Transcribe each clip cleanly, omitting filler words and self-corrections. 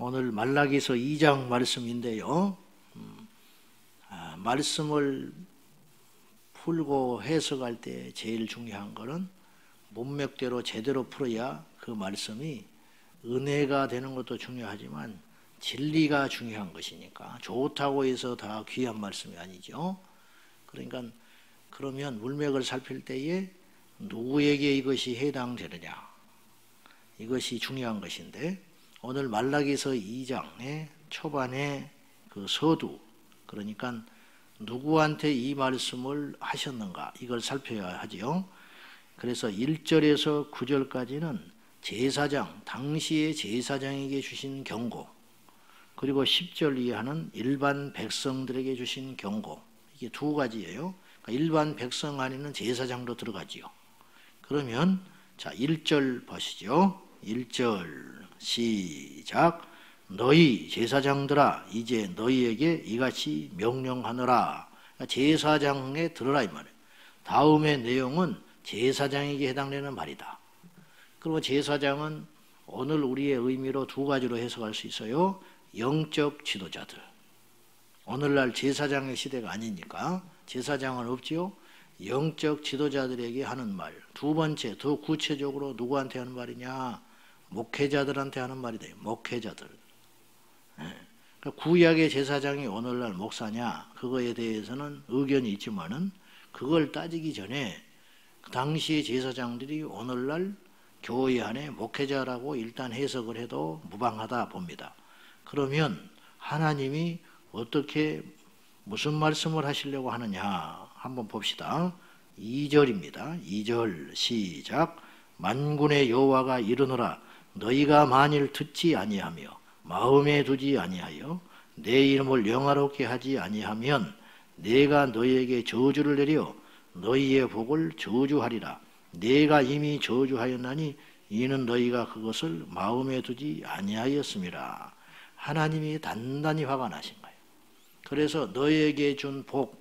오늘 말라기서 2장 말씀인데요. 말씀을 풀고 해석할 때 제일 중요한 것은 문맥대로 제대로 풀어야 그 말씀이 은혜가 되는 것도 중요하지만 진리가 중요한 것이니까 좋다고 해서 다 귀한 말씀이 아니죠. 그러니까 그러면 문맥을 살필 때에 누구에게 이것이 해당되느냐, 이것이 중요한 것인데, 오늘 말라기서 2장의 초반에 그 서두, 그러니까 누구한테 이 말씀을 하셨는가, 이걸 살펴야 하지요. 그래서 1절에서 9절까지는 제사장, 당시의 제사장에게 주신 경고, 그리고 10절 이하는 일반 백성들에게 주신 경고, 이게 두 가지예요. 그러니까 일반 백성 안에는 제사장도 들어가지요. 그러면 자 1절 보시죠. 1절 시작. 너희 제사장들아 이제 너희에게 이같이 명령하노라. 제사장에 들으라 이 말이에요. 다음의 내용은 제사장에게 해당되는 말이다. 그리고 제사장은 오늘 우리의 의미로 두 가지로 해석할 수 있어요. 영적 지도자들. 오늘날 제사장의 시대가 아니니까 제사장은 없지요. 영적 지도자들에게 하는 말. 두 번째, 더 구체적으로 누구한테 하는 말이냐? 목회자들한테 하는 말이다. 목회자들. 그러니까 구약의 제사장이 오늘날 목사냐? 그거에 대해서는 의견이 있지만은 그걸 따지기 전에 그 당시의 제사장들이 오늘날 교회 안에 목회자라고 일단 해석을 해도 무방하다 봅니다. 그러면 하나님이 어떻게 무슨 말씀을 하시려고 하느냐 한번 봅시다. 2절입니다. 2절 시작. 만군의 여호와가 이르노라. 너희가 만일 듣지 아니하며 마음에 두지 아니하여 내 이름을 영화롭게 하지 아니하면 내가 너희에게 저주를 내려 너희의 복을 저주하리라. 내가 이미 저주하였나니 이는 너희가 그것을 마음에 두지 아니하였음이라. 하나님이 단단히 화가 나신 거예요. 그래서 너희에게 준 복,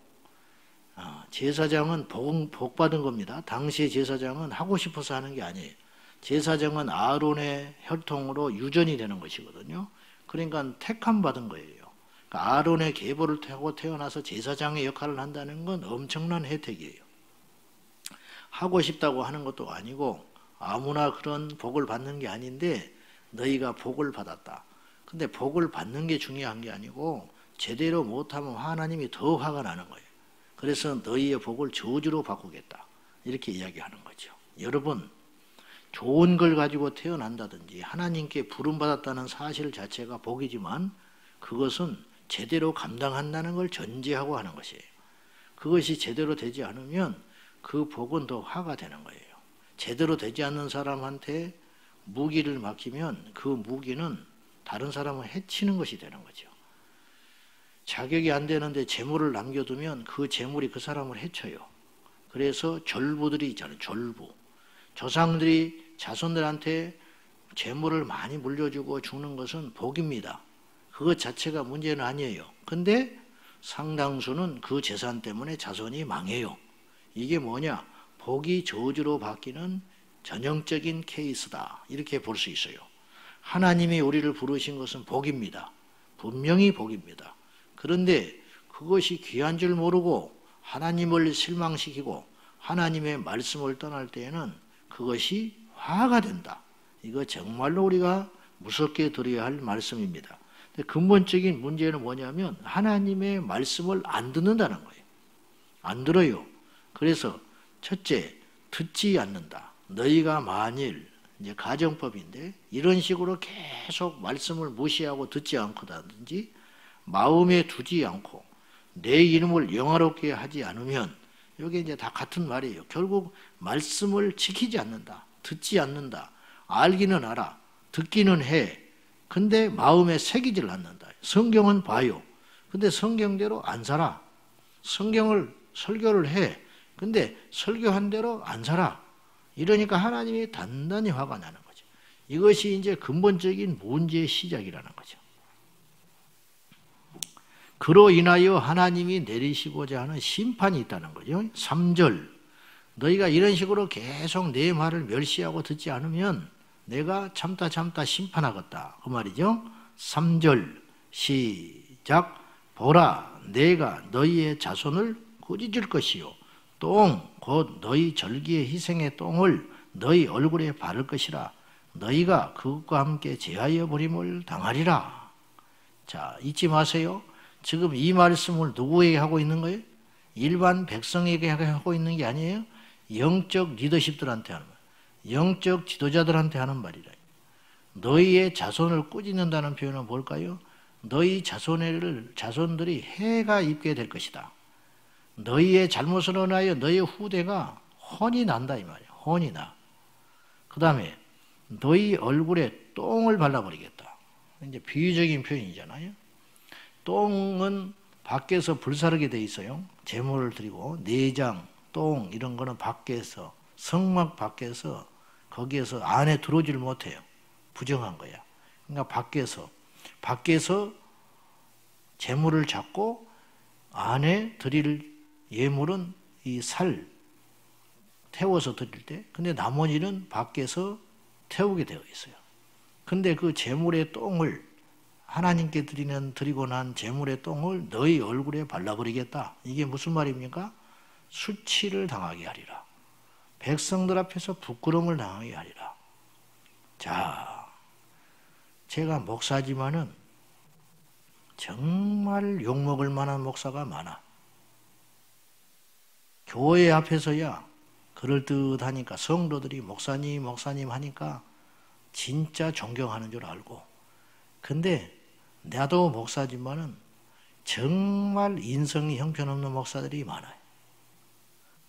제사장은 복 받은 겁니다. 당시의 제사장은 하고 싶어서 하는 게 아니에요. 제사장은 아론의 혈통으로 유전이 되는 것이거든요. 그러니까 택함 받은 거예요. 그러니까 아론의 계보를 타고 태어나서 제사장의 역할을 한다는 건 엄청난 혜택이에요. 하고 싶다고 하는 것도 아니고 아무나 그런 복을 받는 게 아닌데 너희가 복을 받았다. 근데 복을 받는 게 중요한 게 아니고 제대로 못하면 하나님이 더 화가 나는 거예요. 그래서 너희의 복을 저주로 바꾸겠다. 이렇게 이야기하는 거죠. 여러분, 좋은 걸 가지고 태어난다든지 하나님께 부름받았다는 사실 자체가 복이지만 그것은 제대로 감당한다는 걸 전제하고 하는 것이에요. 그것이 제대로 되지 않으면 그 복은 더 화가 되는 거예요. 제대로 되지 않는 사람한테 무기를 맡기면 그 무기는 다른 사람을 해치는 것이 되는 거죠. 자격이 안 되는데 재물을 남겨두면 그 재물이 그 사람을 해쳐요. 그래서 졸부들이 있잖아요. 졸부. 조상들이 자손들한테 재물을 많이 물려주고 주는 것은 복입니다. 그것 자체가 문제는 아니에요. 근데 상당수는 그 재산 때문에 자손이 망해요. 이게 뭐냐? 복이 저주로 바뀌는 전형적인 케이스다. 이렇게 볼 수 있어요. 하나님이 우리를 부르신 것은 복입니다. 분명히 복입니다. 그런데 그것이 귀한 줄 모르고 하나님을 실망시키고 하나님의 말씀을 떠날 때에는 그것이 화가 된다. 이거 정말로 우리가 무섭게 들어야 할 말씀입니다. 근데 근본적인 문제는 뭐냐면 하나님의 말씀을 안 듣는다는 거예요. 안 들어요. 그래서 첫째, 듣지 않는다. 너희가 만일, 이제 가정법인데 이런 식으로 계속 말씀을 무시하고 듣지 않고다든지 마음에 두지 않고 내 이름을 영화롭게 하지 않으면 이게 이제 다 같은 말이에요. 결국 말씀을 지키지 않는다. 듣지 않는다. 알기는 알아. 듣기는 해. 근데 마음에 새기질 않는다. 성경은 봐요. 근데 성경대로 안 살아. 성경을 설교를 해. 근데 설교한 대로 안 살아. 이러니까 하나님이 단단히 화가 나는 거죠. 이것이 이제 근본적인 문제의 시작이라는 거죠. 그로 인하여 하나님이 내리시고자 하는 심판이 있다는 거죠. 3절. 너희가 이런 식으로 계속 내 말을 멸시하고 듣지 않으면 내가 참다 심판하겠다. 그 말이죠. 3절 시작. 보라, 내가 너희의 자손을 꾸짖을 것이요 똥 곧 너희 절기의 희생의 똥을 너희 얼굴에 바를 것이라. 너희가 그것과 함께 제하여 버림을 당하리라. 자, 잊지 마세요. 지금 이 말씀을 누구에게 하고 있는 거예요? 일반 백성에게 하고 있는 게 아니에요. 영적 리더십들한테 하는 거예요. 영적 지도자들한테 하는 말이라. 너희의 자손을 꾸짖는다는 표현은 뭘까요? 너희 자손들이 해가 입게 될 것이다. 너희의 잘못으로 인하여 너희의 후대가 혼이 난다 이 말이에요. 혼이 나. 그 다음에 너희 얼굴에 똥을 발라버리겠다. 이제 비유적인 표현이잖아요. 똥은 밖에서 불사르게 돼 있어요. 제물을 드리고 내장, 똥 이런 거는 밖에서 성막 밖에서 거기에서 안에 들어오질 못해요. 부정한 거야. 그러니까 밖에서 제물을 잡고 안에 드릴 예물은 이 살 태워서 드릴 때, 근데 나머지는 밖에서 태우게 되어 있어요. 근데 그 제물의 똥을 하나님께 드리고 난 제물의 똥을 너희 얼굴에 발라버리겠다. 이게 무슨 말입니까? 수치를 당하게 하리라. 백성들 앞에서 부끄러움을 당하게 하리라. 자, 제가 목사지만은 정말 욕먹을 만한 목사가 많아. 교회 앞에서야 그럴듯하니까 성도들이 목사님 하니까 진짜 존경하는 줄 알고. 근데 나도 목사지만은 정말 인성이 형편없는 목사들이 많아요.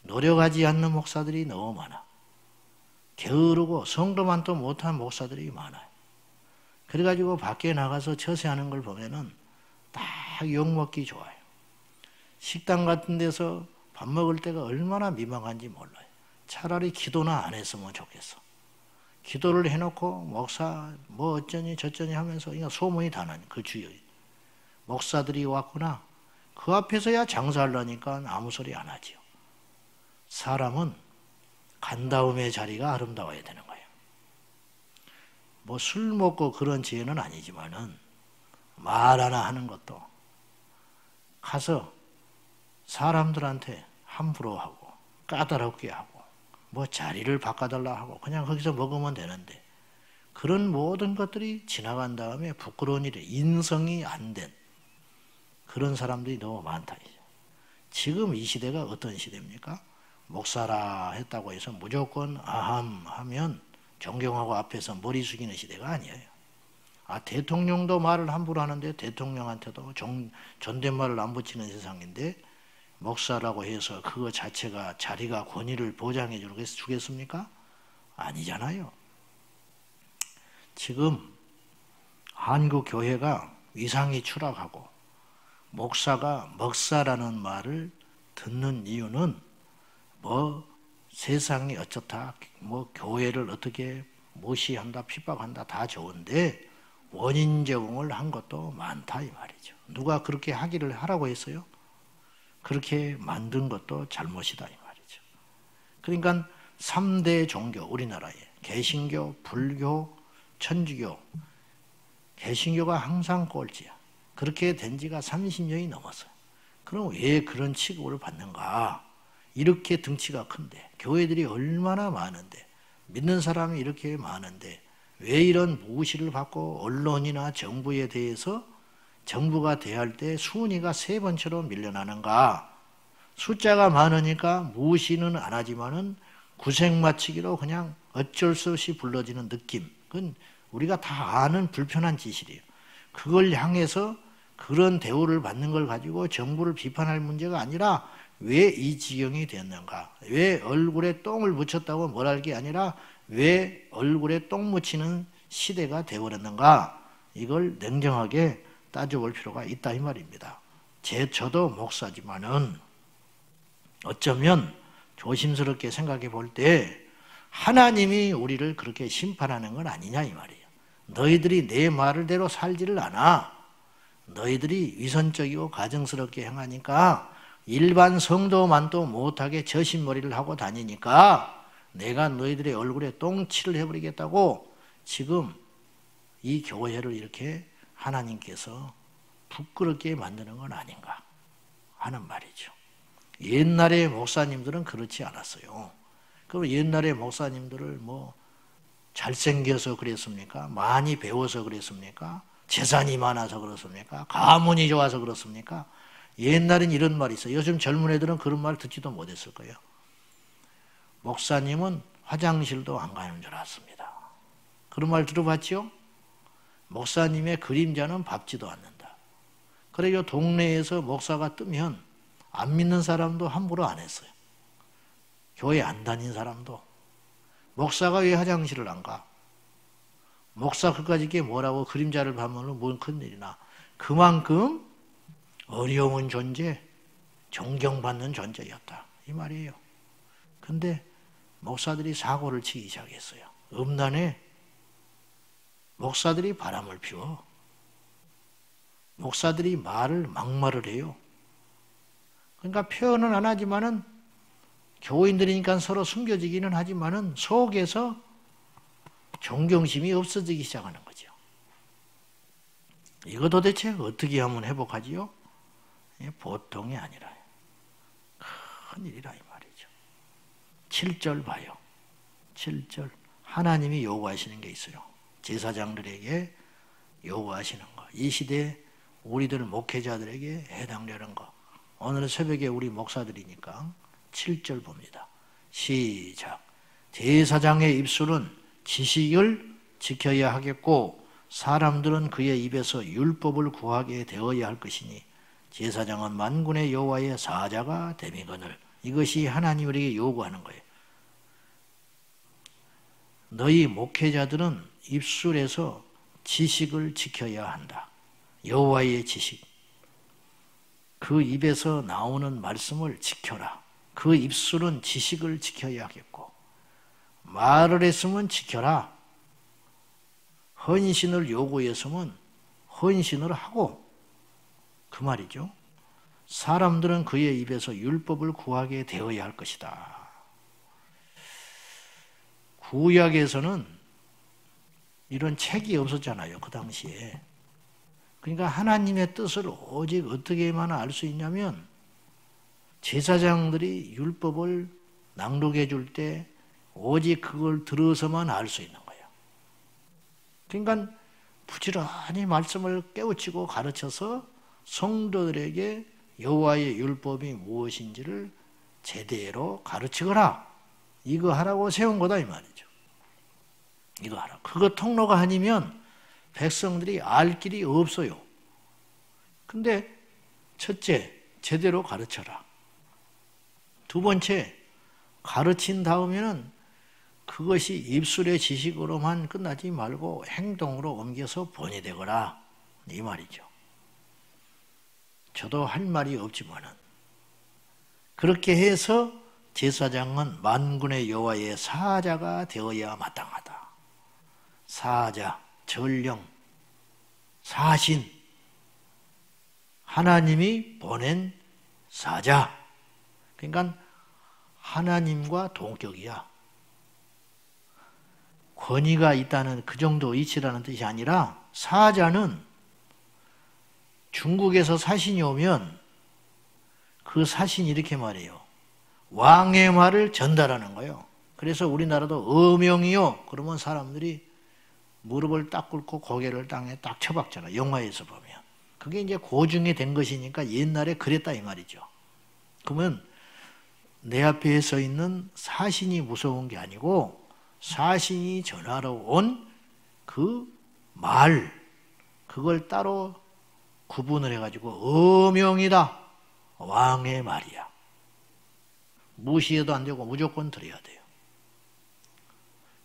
노력하지 않는 목사들이 너무 많아. 게으르고 성도만도 못한 목사들이 많아요. 그래가지고 밖에 나가서 처세하는 걸 보면은 딱 욕먹기 좋아요. 식당 같은 데서 밥 먹을 때가 얼마나 민망한지 몰라요. 차라리 기도나 안 했으면 좋겠어. 기도를 해놓고 목사 뭐 어쩌니 저쩌니 하면서 그러니까 소문이 다 나니 그 주위에 목사들이 왔구나. 그 앞에서야 장사하려니까 아무 소리 안 하지요. 사람은 간다움의 자리가 아름다워야 되는 거예요. 뭐 술 먹고 그런 지혜는 아니지만은 말 하나 하는 것도 가서 사람들한테 함부로 하고 까다롭게 하고 뭐 자리를 바꿔달라 하고 그냥 거기서 먹으면 되는데 그런 모든 것들이 지나간 다음에 부끄러운 일에 인성이 안 된 그런 사람들이 너무 많다. 지금 이 시대가 어떤 시대입니까? 목사라 했다고 해서 무조건 아함 하면 존경하고 앞에서 머리 숙이는 시대가 아니에요. 대통령도 말을 함부로 하는데 대통령한테도 존댓말을 안 붙이는 세상인데 목사라고 해서 그거 자체가 자리가 권위를 보장해 주겠습니까? 아니잖아요. 지금 한국 교회가 위상이 추락하고 목사가 먹사라는 말을 듣는 이유는 뭐 세상이 어쩌다 뭐 교회를 어떻게 무시한다 핍박한다 다 좋은데 원인 제공을 한 것도 많다 이 말이죠. 누가 그렇게 하라고 했어요? 그렇게 만든 것도 잘못이다 이 말이죠. 그러니까 3대 종교 우리나라에 개신교, 불교, 천주교 개신교가 항상 꼴찌야. 그렇게 된 지가 30년이 넘었어요. 그럼 왜 그런 취급을 받는가? 이렇게 등치가 큰데 교회들이 얼마나 많은데 믿는 사람이 이렇게 많은데 왜 이런 무시를 받고 언론이나 정부에 대해서 정부가 대할 때 순위가 3번처럼 밀려나는가? 숫자가 많으니까 무시는 안 하지만은 구색맞추기로 그냥 어쩔 수 없이 불러지는 느낌. 그건 우리가 다 아는 불편한 짓이래요. 그걸 향해서 그런 대우를 받는 걸 가지고 정부를 비판할 문제가 아니라 왜 이 지경이 됐는가? 왜 얼굴에 똥을 묻혔다고 뭐랄 게 아니라 왜 얼굴에 똥 묻히는 시대가 되어버렸는가? 이걸 냉정하게 따져볼 필요가 있다 이 말입니다. 저도 목사지만은 어쩌면 조심스럽게 생각해 볼 때 하나님이 우리를 그렇게 심판하는 건 아니냐 이 말이에요. 너희들이 내 말대로 살지를 않아. 너희들이 위선적이고 가증스럽게 행하니까 일반 성도만도 못하게 저신머리를 하고 다니니까 내가 너희들의 얼굴에 똥칠을 해버리겠다고 지금 이 교회를 이렇게 하나님께서 부끄럽게 만드는 건 아닌가 하는 말이죠. 옛날의 목사님들은 그렇지 않았어요. 그럼 옛날의 목사님들을 뭐 잘생겨서 그랬습니까? 많이 배워서 그랬습니까? 재산이 많아서 그렇습니까? 가문이 좋아서 그렇습니까? 옛날엔 이런 말이 있어요. 요즘 젊은 애들은 그런 말 듣지도 못했을 거예요. 목사님은 화장실도 안 가는 줄 알았습니다. 그런 말 들어봤죠? 목사님의 그림자는 밟지도 않는다. 그래요. 동네에서 목사가 뜨면 안 믿는 사람도 함부로 안 했어요. 교회 안 다닌 사람도. 목사가 왜 화장실을 안 가? 목사 그까짓 게 뭐라고 그림자를 밟으면 뭔 큰일이나. 그만큼 어려운 존재, 존경받는 존재였다. 이 말이에요. 근데 목사들이 사고를 치기 시작했어요. 음란에 목사들이 바람을 피워. 목사들이 막말을 해요. 그러니까 표현은 안 하지만은 교인들이니까 서로 숨겨지기는 하지만은 속에서 존경심이 없어지기 시작하는 거죠. 이거 도대체 어떻게 하면 회복하지요? 보통이 아니라 큰일이라 이 말이죠. 7절 봐요. 7절 하나님이 요구하시는 게 있어요. 제사장들에게 요구하시는 거. 이 시대에 우리들 목회자들에게 해당되는 거. 오늘 새벽에 우리 목사들이니까 7절 봅니다. 시작. 제사장의 입술은 지식을 지켜야 하겠고 사람들은 그의 입에서 율법을 구하게 되어야 할 것이니 제사장은 만군의 여호와의 사자가 됨이거늘. 이것이 하나님 우리에게 요구하는 거예요. 너희 목회자들은 입술에서 지식을 지켜야 한다. 여호와의 지식. 그 입에서 나오는 말씀을 지켜라. 그 입술은 지식을 지켜야 하겠고 말을 했으면 지켜라. 헌신을 요구했으면 헌신을 하고 그 말이죠. 사람들은 그의 입에서 율법을 구하게 되어야 할 것이다. 구약에서는 이런 책이 없었잖아요. 그 당시에. 그러니까 하나님의 뜻을 오직 어떻게만 알 수 있냐면 제사장들이 율법을 낭독해 줄 때 오직 그걸 들어서만 알 수 있는 거예요. 그러니까 부지런히 말씀을 깨우치고 가르쳐서 성도들에게 여호와의 율법이 무엇인지를 제대로 가르치거라. 이거 하라고 세운 거다 이 말이죠. 이거 하라. 그거 통로가 아니면 백성들이 알 길이 없어요. 근데 첫째, 제대로 가르쳐라. 두 번째, 가르친 다음에는 그것이 입술의 지식으로만 끝나지 말고 행동으로 옮겨서 본이 되거라. 이 말이죠. 저도 할 말이 없지만은 그렇게 해서 제사장은 만군의 여호와의 사자가 되어야 마땅하다. 사자, 전령, 사신, 하나님이 보낸 사자. 그러니까 하나님과 동격이야. 권위가 있다는 그 정도 이치라는 뜻이 아니라 사자는 중국에서 사신이 오면 그 사신이 이렇게 말해요. 왕의 말을 전달하는 거예요. 그래서 우리나라도 어명이요. 그러면 사람들이 무릎을 딱 꿇고 고개를 땅에 딱 쳐박잖아. 영화에서 보면. 그게 이제 고증이 된 것이니까 옛날에 그랬다 이 말이죠. 그러면 내 앞에 서 있는 사신이 무서운 게 아니고 사신이 전하러 온 그 말, 그걸 따로 구분을 해가지고 어명이다. 왕의 말이야. 무시해도 안 되고 무조건 드려야 돼요.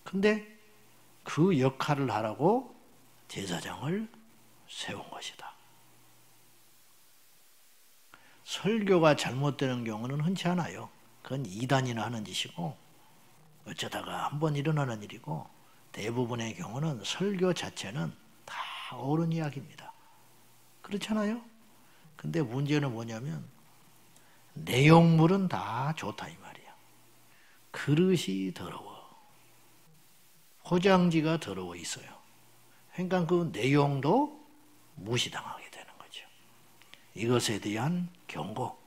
근데 그 역할을 하라고 제사장을 세운 것이다. 설교가 잘못되는 경우는 흔치 않아요. 그건 이단이나 하는 짓이고 어쩌다가 한번 일어나는 일이고 대부분의 경우는 설교 자체는 다 옳은 이야기입니다. 그렇잖아요? 근데 문제는 뭐냐면 내용물은 다 좋다 이 말이야. 그릇이 더러워. 포장지가 더러워 있어요. 그러니까 그 내용도 무시당하게 되는 거죠. 이것에 대한 경고.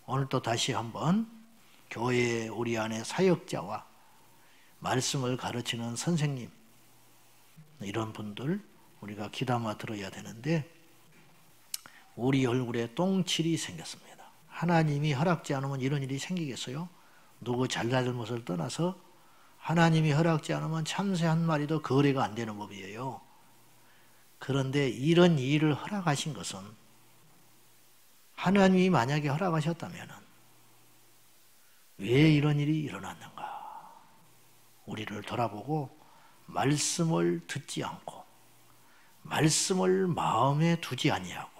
오늘 또 다시 한번 교회 우리 안에 사역자와 말씀을 가르치는 선생님, 이런 분들 우리가 귀담아 들어야 되는데, 우리 얼굴에 똥칠이 생겼습니다. 하나님이 허락지 않으면 이런 일이 생기겠어요? 누구 잘잘못을 떠나서 하나님이 허락지 않으면 참새 한 마리도 거래가 안 되는 법이에요. 그런데 이런 일을 허락하신 것은 하나님이 만약에 허락하셨다면 왜 이런 일이 일어났는가? 우리를 돌아보고 말씀을 듣지 않고 말씀을 마음에 두지 아니하고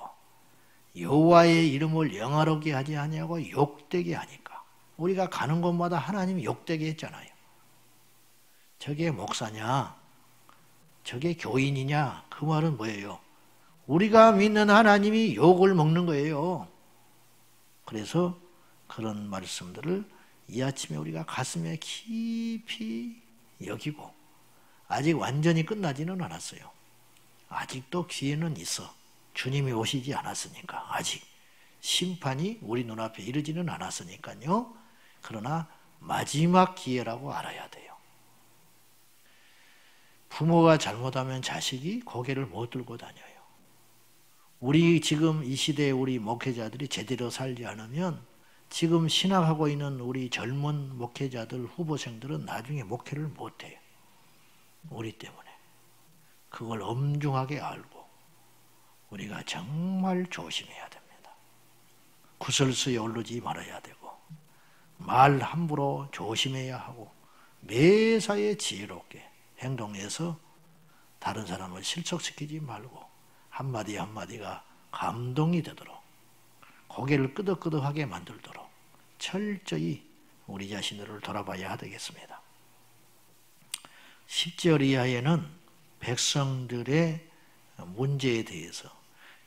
여호와의 이름을 영화롭게 하지 아니하고 욕되게 하니까, 우리가 가는 곳마다 하나님이 욕되게 했잖아요. 저게 목사냐? 저게 교인이냐? 그 말은 뭐예요? 우리가 믿는 하나님이 욕을 먹는 거예요. 그래서 그런 말씀들을 이 아침에 우리가 가슴에 깊이 여기고, 아직 완전히 끝나지는 않았어요. 아직도 기회는 있어. 주님이 오시지 않았으니까, 아직 심판이 우리 눈앞에 이르지는 않았으니까요. 그러나 마지막 기회라고 알아야 돼요. 부모가 잘못하면 자식이 고개를 못 들고 다녀요. 우리 지금 이 시대에 우리 목회자들이 제대로 살지 않으면 지금 신학하고 있는 우리 젊은 목회자들, 후보생들은 나중에 목회를 못해요. 우리 때문에. 그걸 엄중하게 알고 우리가 정말 조심해야 됩니다. 구설수에 오르지 말아야 되고, 말 함부로 조심해야 하고, 매사에 지혜롭게 행동해서 다른 사람을 실족시키지 말고 한마디 한마디가 감동이 되도록, 고개를 끄덕끄덕하게 만들도록 철저히 우리 자신들을 돌아봐야 되겠습니다. 10절 이하에는 백성들의 문제에 대해서,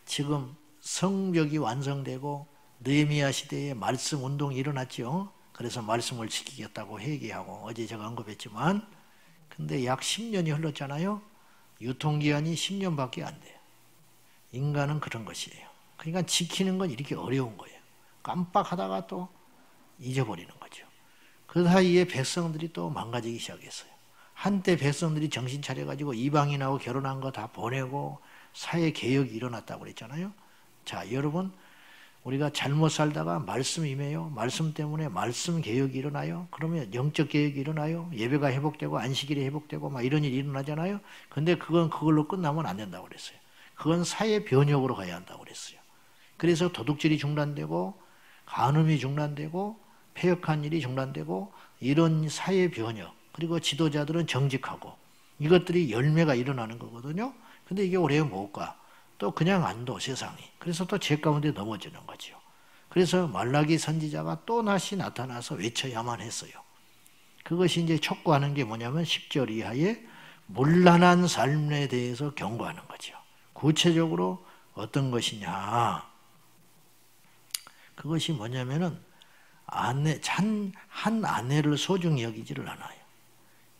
지금 성벽이 완성되고 느헤미야 시대에 말씀 운동이 일어났죠. 그래서 말씀을 지키겠다고 회개하고, 어제 제가 언급했지만, 근데 약 10년이 흘렀잖아요. 유통기한이 10년밖에 안 돼요. 인간은 그런 것이에요. 그러니까 지키는 건 이렇게 어려운 거예요. 깜빡하다가 또 잊어버리는 거죠. 그 사이에 백성들이 또 망가지기 시작했어요. 한때 백성들이 정신 차려가지고 이방인하고 결혼한 거 다 보내고 사회 개혁이 일어났다고 그랬잖아요. 자, 여러분, 우리가 잘못 살다가 말씀 임해요. 말씀 때문에 말씀 개혁이 일어나요. 그러면 영적 개혁이 일어나요. 예배가 회복되고 안식일이 회복되고 막 이런 일이 일어나잖아요. 근데 그건 그걸로 끝나면 안 된다고 그랬어요. 그건 사회 변혁으로 가야 한다고 그랬어요. 그래서 도둑질이 중단되고 간음이 중단되고 폐역한 일이 중단되고, 이런 사회 변혁, 그리고 지도자들은 정직하고, 이것들이 열매가 일어나는 거거든요. 근데 이게 오래 못 가. 또 그냥 안 둬, 세상이. 그래서 또 죄 가운데 넘어지는 거죠. 그래서 말라기 선지자가 또 다시 나타나서 외쳐야만 했어요. 그것이 이제 촉구하는 게 뭐냐면 10절 이하에 문란한 삶에 대해서 경고하는 거죠. 구체적으로 어떤 것이냐. 그것이 뭐냐면은 한 아내를 소중히 여기지를 않아요.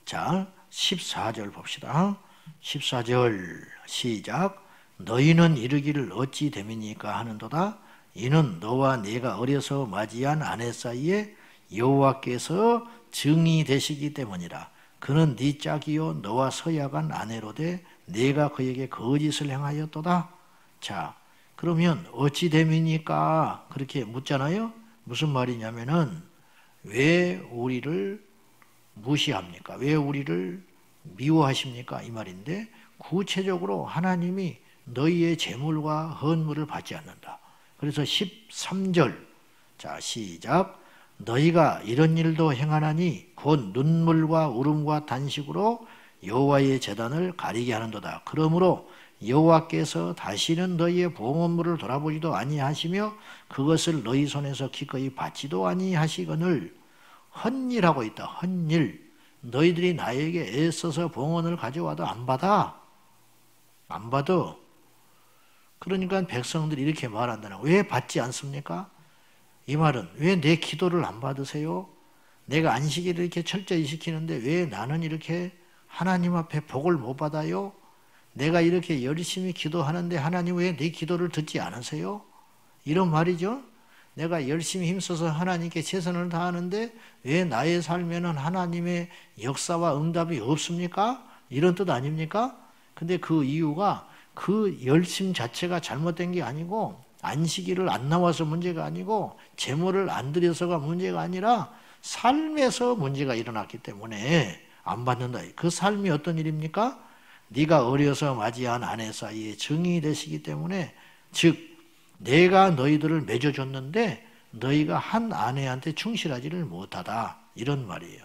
자, 14절 봅시다. 14절 시작. 너희는 이르기를 어찌 됨이니까 하는도다. 이는 너와 네가 어려서 맞이한 아내 사이에 여호와께서 증이 되시기 때문이라. 그는 네 짝이요 너와 서약한 아내로되 네가 그에게 거짓을 행하였도다. 자, 그러면 어찌 됨이니까 그렇게 묻잖아요. 무슨 말이냐면은 왜 우리를 무시합니까? 왜 우리를 미워하십니까? 이 말인데, 구체적으로 하나님이 너희의 재물과 헌물을 받지 않는다. 그래서 13절, 자 시작. 너희가 이런 일도 행하나니 곧 눈물과 울음과 단식으로 여호와의 제단을 가리게 하는도다. 그러므로 여호와께서 다시는 너희의 봉헌물을 돌아보지도 아니하시며 그것을 너희 손에서 기꺼이 받지도 아니하시거늘 헛일하고 있다. 헛일. 너희들이 나에게 애써서 봉헌을 가져와도 안 받아. 안 받아. 그러니까 백성들이 이렇게 말한다는 거예요. 왜 받지 않습니까? 이 말은 왜 내 기도를 안 받으세요? 내가 안식일을 이렇게 철저히 지키는데 왜 나는 이렇게 하나님 앞에 복을 못 받아요? 내가 이렇게 열심히 기도하는데 하나님 왜 내 기도를 듣지 않으세요? 이런 말이죠. 내가 열심히 힘써서 하나님께 최선을 다하는데 왜 나의 삶에는 하나님의 역사와 응답이 없습니까? 이런 뜻 아닙니까? 근데 그 이유가 그 열심 자체가 잘못된 게 아니고 안식일을 안 나와서 문제가 아니고 제물을 안 드려서가 문제가 아니라 삶에서 문제가 일어났기 때문에 안 받는다. 그 삶이 어떤 일입니까? 네가 어려서 맞이한 아내 사이에 증인이 되시기 때문에 즉 내가 너희들을 맺어줬는데 너희가 한 아내한테 충실하지를 못하다. 이런 말이에요.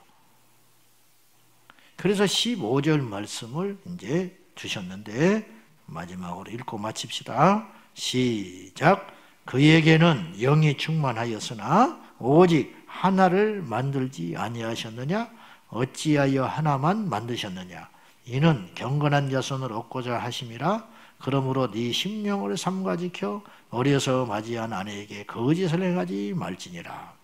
그래서 15절 말씀을 이제 주셨는데 마지막으로 읽고 마칩시다. 시작. 그에게는 영이 충만하였으나 오직 하나를 만들지 아니하셨느냐? 어찌하여 하나만 만드셨느냐? 이는 경건한 자손을 얻고자 하심이라. 그러므로 네 심령을 삼가 지켜 어려서 맞이한 아내에게 거짓을 행하지 말지니라.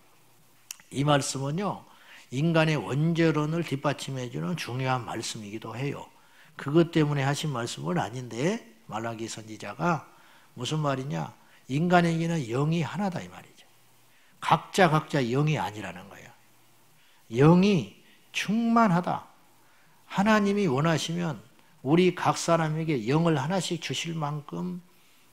이 말씀은요, 인간의 원죄론을 뒷받침해 주는 중요한 말씀이기도 해요. 그것 때문에 하신 말씀은 아닌데 말라기 선지자가 무슨 말이냐? 인간에게는 영이 하나다 이 말이죠. 각자 영이 아니라는 거예요. 영이 충만하다. 하나님이 원하시면 우리 각 사람에게 영을 하나씩 주실 만큼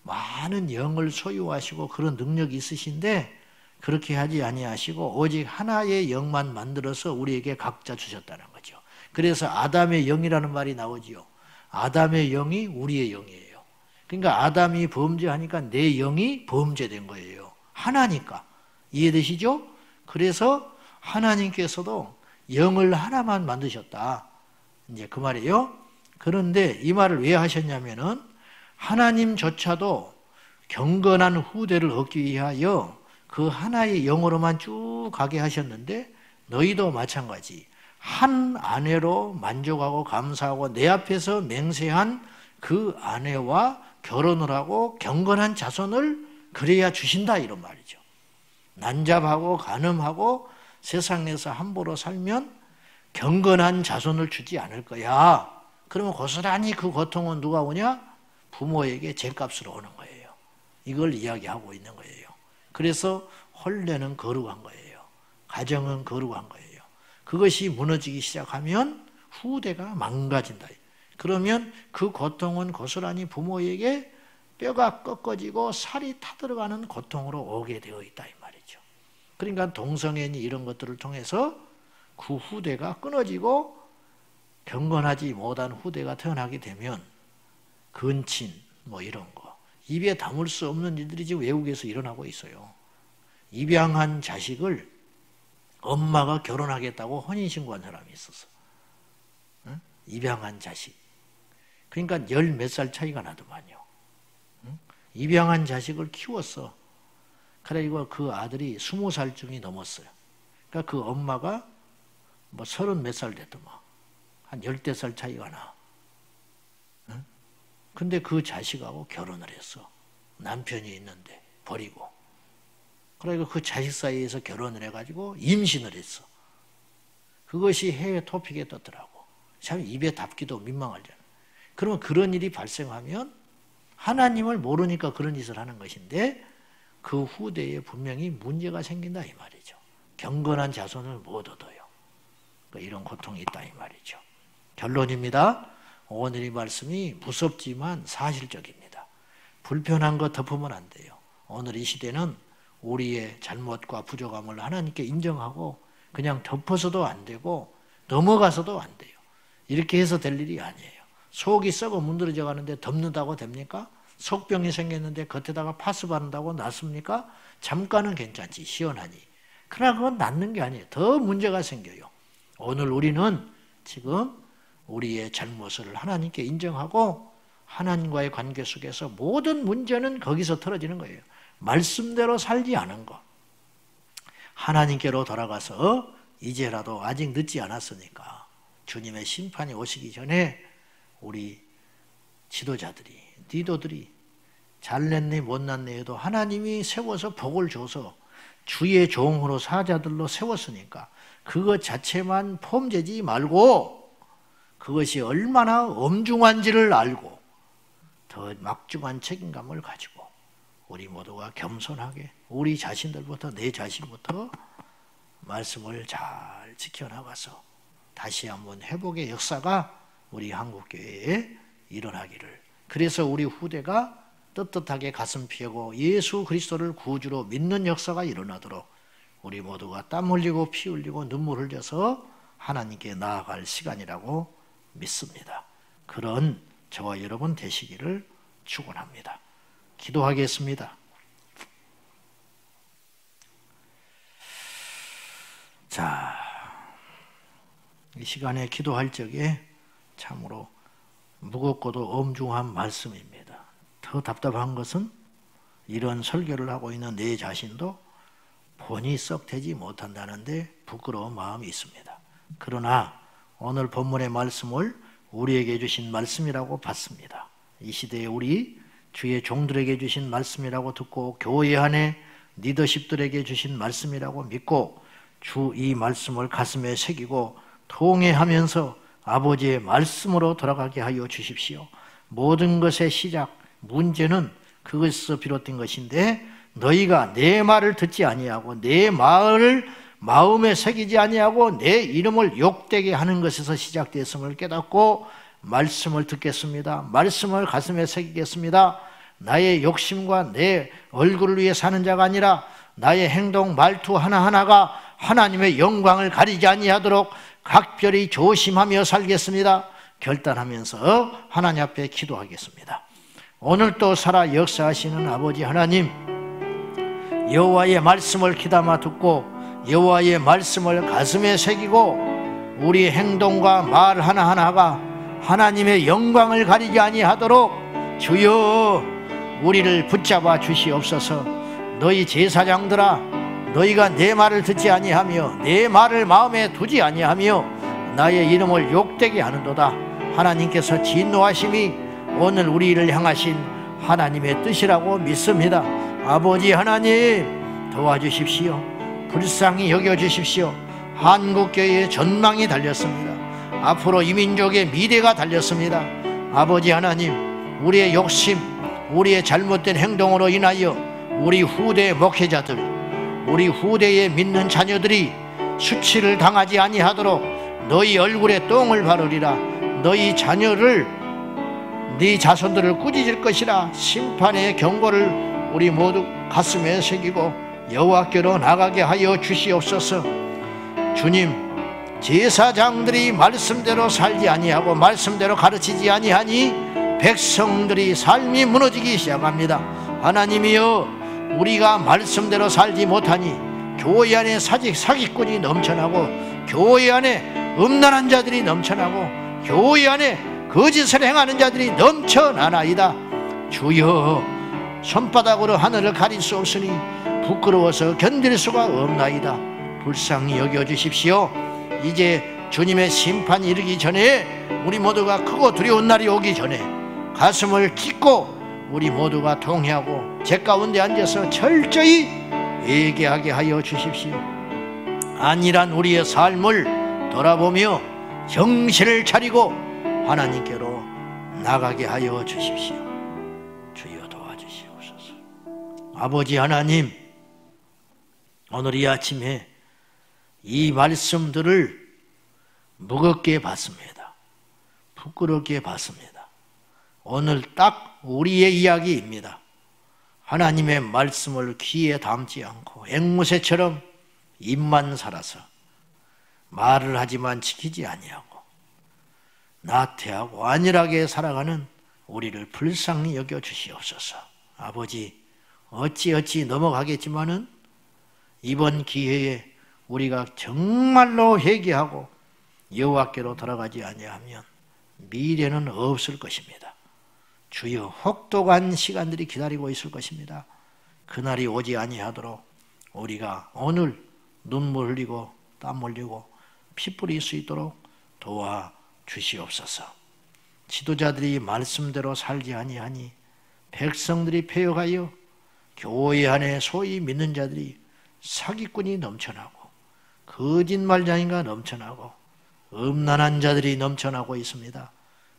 많은 영을 소유하시고 그런 능력이 있으신데 그렇게 하지 아니하시고 오직 하나의 영만 만들어서 우리에게 각자 주셨다는 거죠. 그래서 아담의 영이라는 말이 나오지요. 아담의 영이 우리의 영이에요. 그러니까 아담이 범죄하니까 내 영이 범죄된 거예요. 하나니까. 이해되시죠? 그래서 하나님께서도 영을 하나만 만드셨다. 이제 그 말이에요. 그런데 이 말을 왜 하셨냐면은 하나님조차도 경건한 후대를 얻기 위하여 그 하나의 영으로만 쭉 가게 하셨는데 너희도 마찬가지 한 아내로 만족하고 감사하고 내 앞에서 맹세한 그 아내와 결혼을 하고 경건한 자손을 그래야 주신다 이런 말이죠. 난잡하고 간음하고 세상에서 함부로 살면 경건한 자손을 주지 않을 거야. 그러면 고스란히 그 고통은 누가 오냐? 부모에게 죗값으로 오는 거예요. 이걸 이야기하고 있는 거예요. 그래서 혼례는 거룩한 거예요. 가정은 거룩한 거예요. 그것이 무너지기 시작하면 후대가 망가진다. 그러면 그 고통은 고스란히 부모에게 뼈가 꺾어지고 살이 타들어가는 고통으로 오게 되어 있다 이 말이죠. 그러니까 동성애니 이런 것들을 통해서 그 후대가 끊어지고 경건하지 못한 후대가 태어나게 되면 근친 뭐 이런 거 입에 담을 수 없는 일들이 지금 외국에서 일어나고 있어요. 입양한 자식을 엄마가 결혼하겠다고 혼인신고한 사람이 있었어. 응? 입양한 자식. 그러니까 10 몇 살 차이가 나더만요. 응? 입양한 자식을 키웠어. 그리고 그 아들이 20살쯤이 넘었어요. 그러니까 그 엄마가 뭐 30 몇 살 됐더만. 한 10살 차이가 나. 응? 근데 그 자식하고 결혼을 했어. 남편이 있는데 버리고. 그러니까 그 자식 사이에서 결혼을 해가지고 임신을 했어. 그것이 해외 토픽에 떴더라고. 참 입에 담기도 민망하잖아. 그러면 그런 일이 발생하면 하나님을 모르니까 그런 짓을 하는 것인데 그 후대에 분명히 문제가 생긴다 이 말이죠. 경건한 자손을 못 얻어요. 이런 고통이 있다 이 말이죠. 결론입니다. 오늘 이 말씀이 무섭지만 사실적입니다. 불편한 거 덮으면 안 돼요. 오늘 이 시대는 우리의 잘못과 부족함을 하나님께 인정하고 그냥 덮어서도 안 되고 넘어가서도 안 돼요. 이렇게 해서 될 일이 아니에요. 속이 썩어 문드러져 가는데 덮는다고 됩니까? 속병이 생겼는데 겉에다가 파스 바른다고 낫습니까? 잠깐은 괜찮지 시원하니. 그러나 그건 낫는 게 아니에요. 더 문제가 생겨요. 오늘 우리는 지금 우리의 잘못을 하나님께 인정하고 하나님과의 관계 속에서 모든 문제는 거기서 틀어지는 거예요. 말씀대로 살지 않은 것. 하나님께로 돌아가서 이제라도 아직 늦지 않았으니까 주님의 심판이 오시기 전에 우리 지도자들이, 리더들이 잘냈네 못났네 해도 하나님이 세워서 복을 줘서 주의 종으로 사자들로 세웠으니까 그것 자체만 폼재지 말고 그것이 얼마나 엄중한지를 알고 더 막중한 책임감을 가지고 우리 모두가 겸손하게 우리 자신들부터 내 자신부터 말씀을 잘 지켜나가서 다시 한번 회복의 역사가 우리 한국교회에 일어나기를, 그래서 우리 후대가 떳떳하게 가슴 펴고 예수 그리스도를 구주로 믿는 역사가 일어나도록 우리 모두가 땀 흘리고 피 흘리고 눈물 흘려서 하나님께 나아갈 시간이라고 믿습니다. 그런 저와 여러분 되시기를 축원합니다. 기도하겠습니다. 자, 이 시간에 기도할 적에 참으로 무겁고도 엄중한 말씀입니다. 더 답답한 것은 이런 설교를 하고 있는 내 자신도 본이 썩 되지 못한다는데 부끄러운 마음이 있습니다. 그러나 오늘 본문의 말씀을 우리에게 주신 말씀이라고 받습니다. 이 시대에 우리 주의 종들에게 주신 말씀이라고 듣고 교회 안에 리더십들에게 주신 말씀이라고 믿고 주 이 말씀을 가슴에 새기고 통회하면서 아버지의 말씀으로 돌아가게 하여 주십시오. 모든 것의 시작, 문제는 그것에서 비롯된 것인데 너희가 내 말을 듣지 아니하고 내 말을 마음에 새기지 아니하고 내 이름을 욕되게 하는 것에서 시작되었음을 깨닫고 말씀을 듣겠습니다. 말씀을 가슴에 새기겠습니다. 나의 욕심과 내 얼굴을 위해 사는 자가 아니라 나의 행동, 말투 하나하나가 하나님의 영광을 가리지 아니하도록 각별히 조심하며 살겠습니다. 결단하면서 하나님 앞에 기도하겠습니다. 오늘 또 살아 역사하시는 아버지 하나님, 여호와의 말씀을 귀담아 듣고 여호와의 말씀을 가슴에 새기고 우리 행동과 말 하나하나가 하나님의 영광을 가리지 아니하도록 주여 우리를 붙잡아 주시옵소서. 너희 제사장들아, 너희가 내 말을 듣지 아니하며 내 말을 마음에 두지 아니하며 나의 이름을 욕되게 하는도다. 하나님께서 진노하심이 오늘 우리를 향하신 하나님의 뜻이라고 믿습니다. 아버지 하나님 도와주십시오. 불쌍히 여겨주십시오. 한국교회의 전망이 달렸습니다. 앞으로 이 민족의 미래가 달렸습니다. 아버지 하나님, 우리의 욕심, 우리의 잘못된 행동으로 인하여 우리 후대 목회자들, 우리 후대에 믿는 자녀들이 수치를 당하지 아니하도록 너희 얼굴에 똥을 바르리라. 너희 자녀를, 네 자손들을 꾸짖을 것이라. 심판의 경고를 우리 모두 가슴에 새기고 여호와께로 나가게 하여 주시옵소서. 주님, 제사장들이 말씀대로 살지 아니하고 말씀대로 가르치지 아니하니 백성들이 삶이 무너지기 시작합니다. 하나님이여, 우리가 말씀대로 살지 못하니 교회 안에 사기꾼이 넘쳐나고 교회 안에 음란한 자들이 넘쳐나고 교회 안에 거짓을 행하는 자들이 넘쳐나나이다. 주여, 손바닥으로 하늘을 가릴 수 없으니 부끄러워서 견딜 수가 없나이다. 불쌍히 여겨주십시오. 이제 주님의 심판이 이르기 전에 우리 모두가 크고 두려운 날이 오기 전에 가슴을 찢고 우리 모두가 통회하고 제 가운데 앉아서 철저히 회개하게 하여 주십시오. 안일한 우리의 삶을 돌아보며 정신을 차리고 하나님께로 나가게 하여 주십시오. 주여 도와주시옵소서. 아버지 하나님, 오늘 이 아침에 이 말씀들을 무겁게 받습니다. 부끄럽게 받습니다. 오늘 딱 우리의 이야기입니다. 하나님의 말씀을 귀에 담지 않고 앵무새처럼 입만 살아서 말을 하지만 지키지 아니하고 나태하고 안일하게 살아가는 우리를 불쌍히 여겨 주시옵소서. 아버지, 어찌 넘어가겠지만은 이번 기회에 우리가 정말로 회개하고 여호와께로 돌아가지 아니하면 미래는 없을 것입니다. 주여, 혹독한 시간들이 기다리고 있을 것입니다. 그날이 오지 아니하도록 우리가 오늘 눈물 흘리고 땀 흘리고 피 뿌릴 수 있도록 도와주시옵소서. 지도자들이 말씀대로 살지 아니하니 백성들이 패역하여 교회 안에 소위 믿는 자들이 사기꾼이 넘쳐나고 거짓말쟁이가 넘쳐나고 음란한 자들이 넘쳐나고 있습니다.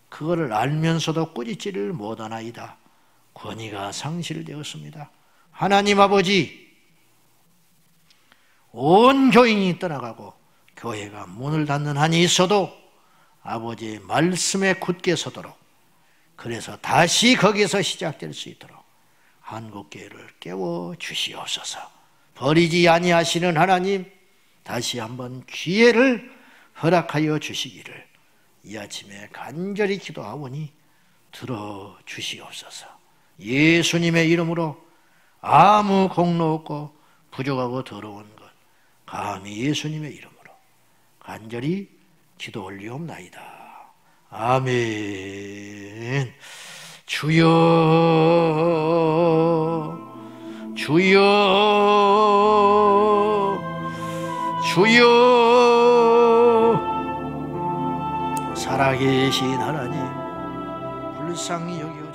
그거를 알면서도 꾸짖지를 못하나이다. 권위가 상실되었습니다. 하나님 아버지, 온 교인이 떠나가고 교회가 문을 닫는 한이 있어도 아버지의 말씀에 굳게 서도록, 그래서 다시 거기서 시작될 수 있도록 한국교회를 깨워주시옵소서. 버리지 아니하시는 하나님, 다시 한번 기회를 허락하여 주시기를 이 아침에 간절히 기도하오니 들어주시옵소서. 예수님의 이름으로 아무 공로 없고 부족하고 더러운 것 감히 예수님의 이름으로 간절히 기도 올리옵나이다. 아멘. 주여, 주여, 주여. 살아계신 하나님, 불쌍히 여겨